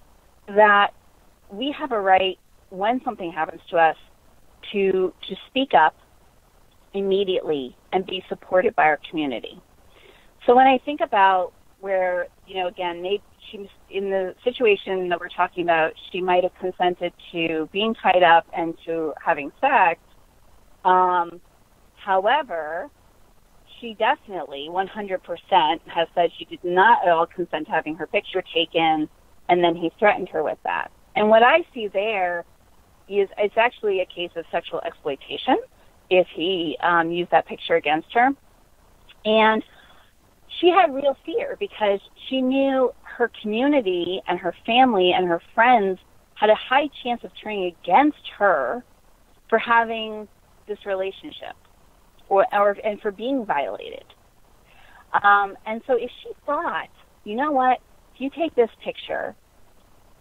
that we have a right when something happens to us to speak up immediately and be supported by our community. So when I think about where, again, maybe she, in the situation that we're talking about, she might have consented to being tied up and to having sex. However, she definitely 100% has said she did not at all consent to having her picture taken, and then he threatened her with that. And what I see there is it's actually a case of sexual exploitation if he used that picture against her. And she had real fear because she knew her community and her family and her friends had a high chance of turning against her for having this relationship and for being violated. And so if she thought, you know what, if you take this picture,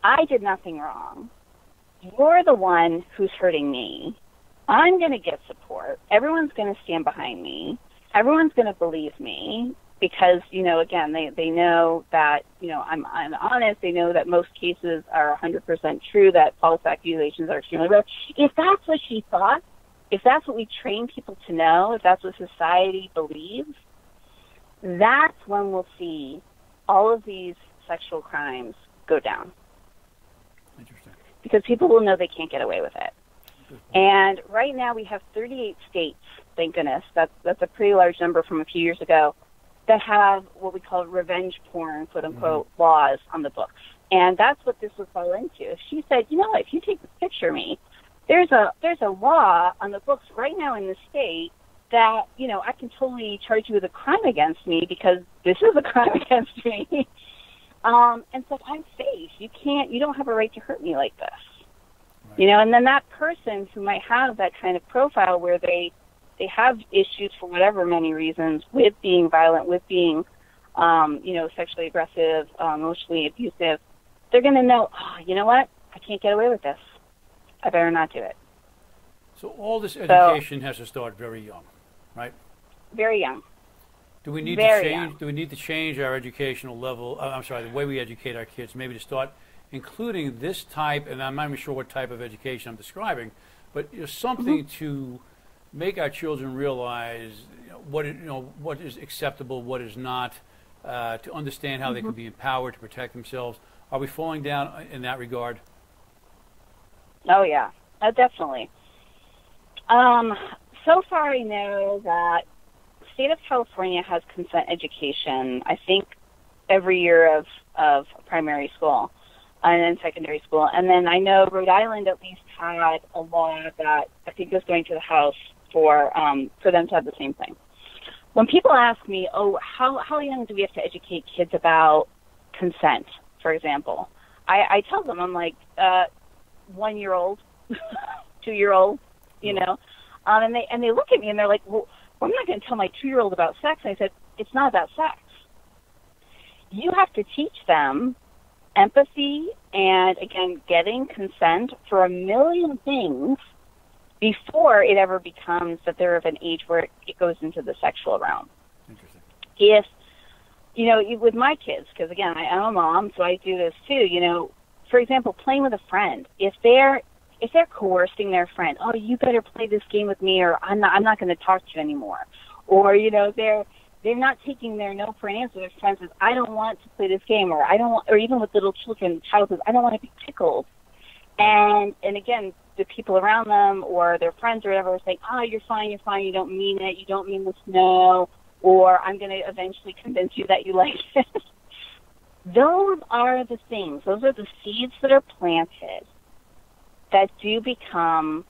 I did nothing wrong. You're the one who's hurting me. I'm going to get support. Everyone's going to stand behind me. Everyone's going to believe me. Because, again, they know that, I'm honest. They know that most cases are 100% true, that false accusations are extremely rare. If that's what she thought, if that's what we train people to know, if that's what society believes, that's when we'll see all of these sexual crimes go down. Interesting. Because people will know they can't get away with it. And right now we have 38 states, thank goodness, that's a pretty large number from a few years ago, that have what we call revenge porn, quote unquote, laws on the books. And that's what this would fall into. She said, you know what, if you take this picture of me, there's a law on the books right now in the state that, you know, I can totally charge you with a crime against me because this is a crime against me. And so I'm safe. You don't have a right to hurt me like this. Right. You know, and then that person who might have that kind of profile where they have issues for whatever many reasons with being violent, with being, you know, sexually aggressive, emotionally abusive, they're going to know, oh, you know what? I can't get away with this. I better not do it. So all this education has to start very young, right? Very young. Do we need to change? Young. Do we need to change our educational level? The way we educate our kids, maybe to start including this type, and I'm not even sure what type of education I'm describing, but something to make our children realize what is acceptable, what is not, to understand how they can be empowered to protect themselves. Are we falling down in that regard? Oh yeah, definitely. So far, I know that the state of California has consent education, I think, every year of primary school and then secondary school. And then I know Rhode Island at least had a law that I think was going to the House for them to have the same thing. When people ask me, oh, how young do we have to educate kids about consent, for example, I tell them, I'm like, 1-year-old, 2-year-old, you know, and they look at me and they're like, well, I'm not going to tell my 2-year-old about sex. I said, it's not about sex. You have to teach them empathy and, again, getting consent for a million things before it ever becomes that they're of an age where it goes into the sexual realm. Interesting. If, you know, with my kids, because, again, I'm a mom, so I do this too, you know, for example, playing with a friend. If they're coercing their friend, oh, you better play this game with me, or I'm not going to talk to you anymore, or you know they're not taking their no for an answer. Their friend says, I don't want to play this game, or I don't want, or even with little children, the child says, I don't want to be tickled, and again, the people around them or their friends or whatever are saying, oh, you're fine, you don't mean it, you don't mean this, no, or I'm going to eventually convince you that you like it. Those are the things, those are the seeds that are planted that do become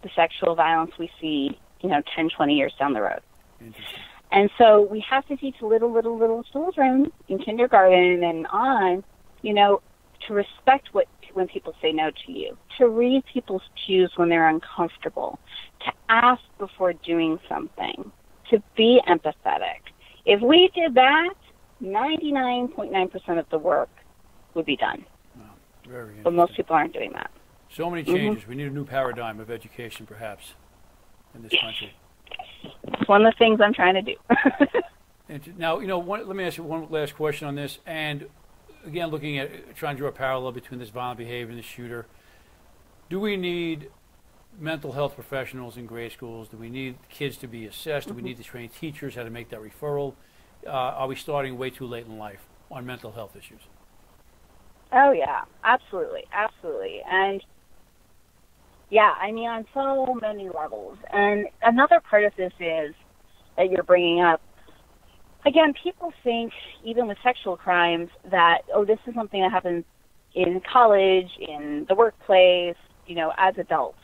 the sexual violence we see, 10, 20 years down the road. And so we have to teach little children in kindergarten and on, to respect when people say no to you, to read people's cues when they're uncomfortable, to ask before doing something, to be empathetic. If we did that, 99.9% of the work would be done. Wow, very interesting. But most people aren't doing that. So many changes. We need a new paradigm of education, perhaps, in this country. It's one of the things I'm trying to do. Now, let me ask you one last question on this. And again, looking at trying to draw a parallel between this violent behavior and the shooter, do we need mental health professionals in grade schools? Do we need kids to be assessed? Do we need to train teachers how to make that referral? Are we starting way too late in life on mental health issues? Oh, yeah, absolutely. And yeah, on so many levels. And another part of this is that you're bringing up, again, people think, even with sexual crimes, that, this is something that happens in college, in the workplace, as adults.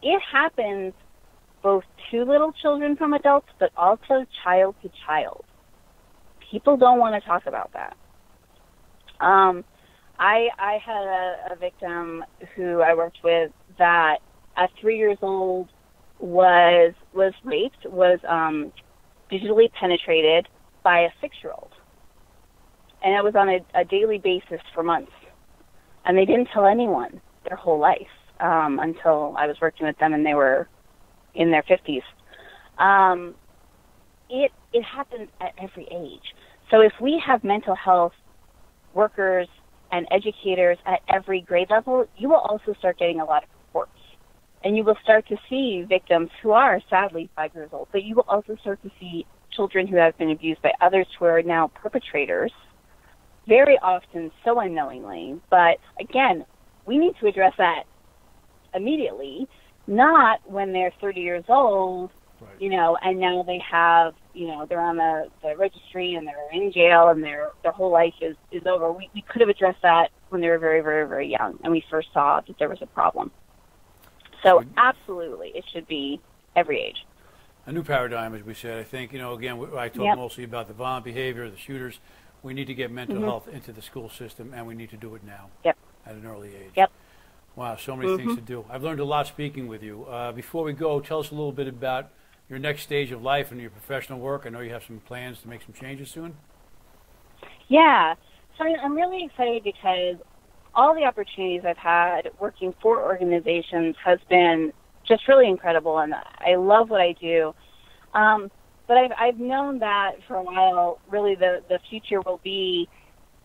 It happens both to little children from adults, but also child to child. People don't want to talk about that. I had a victim who I worked with that at 3 years old was raped, was digitally penetrated by a 6-year-old. And it was on a daily basis for months. And they didn't tell anyone their whole life until I was working with them and they were in their 50s. It happens at every age. So if we have mental health workers and educators at every grade level, you will also start getting a lot of reports And you will start to see victims who are sadly 5 years old, but you will also start to see children who have been abused by others who are now perpetrators, very often so unknowingly. But again, we need to address that immediately, not when they're 30 years old, right. And now they have, they're on the registry and they're in jail and their whole life is over. We could have addressed that when they were very, very, very young and we first saw that there was a problem. So absolutely, it should be every age. A new paradigm, as we said. I think, again, I talk mostly about the violent behavior, the shooters. We need to get mental health into the school system, and we need to do it now at an early age. Yep. Wow, so many things to do. I've learned a lot speaking with you. Before we go, tell us a little bit about your next stage of life and your professional work. I know you have some plans to make some changes soon. Yeah. So I'm really excited because all the opportunities I've had working for organizations has been just really incredible, and I love what I do. But I've known that for a while, really the future will be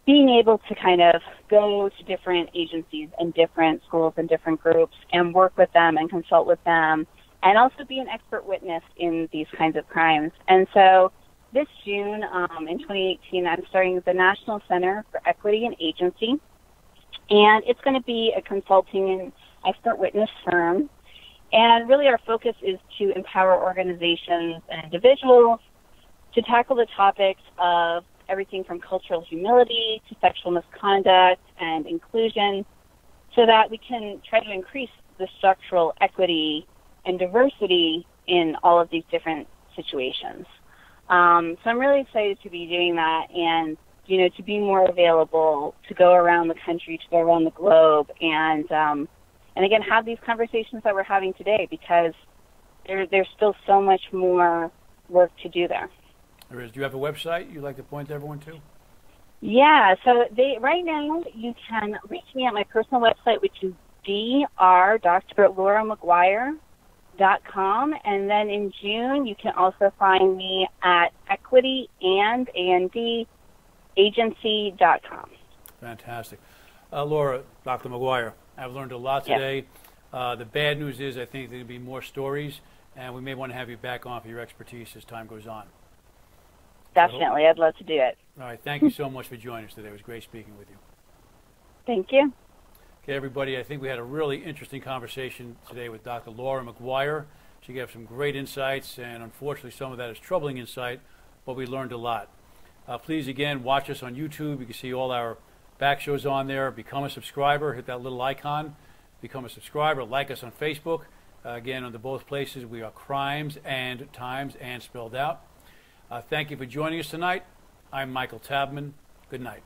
being able to kind of go to different agencies and different schools and different groups and work with them and consult with them and also be an expert witness in these kinds of crimes. And so this June, in 2018, I'm starting the National Center for Equity and Agency. And it's going to be a consulting and expert witness firm. And really our focus is to empower organizations and individuals to tackle the topics of everything from cultural humility to sexual misconduct and inclusion so that we can try to increase the structural equity and diversity in all of these different situations. So I'm really excited to be doing that and to be more available, to go around the country, to go around the globe, and again, have these conversations that we're having today because there's still so much more work to do there. There is. Do you have a website you'd like to point to everyone to? Yeah, so right now you can reach me at my personal website, which is drlauramaguire.com, and then in June you can also find me at equityandagency.com. Fantastic. Laura, Dr. McGuire, I've learned a lot today. The bad news is I think there will be more stories, and we may want to have you back on for your expertise as time goes on. Definitely. I'd love to do it. All right. Thank you so much for joining us today. It was great speaking with you. Thank you. Okay, everybody, I think we had a really interesting conversation today with Dr. Laura McGuire. She gave some great insights, and unfortunately some of that is troubling insight, but we learned a lot. Please, again, watch us on YouTube. You can see all our back shows on there. Become a subscriber. Hit that little icon. Become a subscriber. Like us on Facebook. Again, on both places, we are Crimes and Times and spelled out. Thank you for joining us tonight. I'm Michael Tabman. Good night.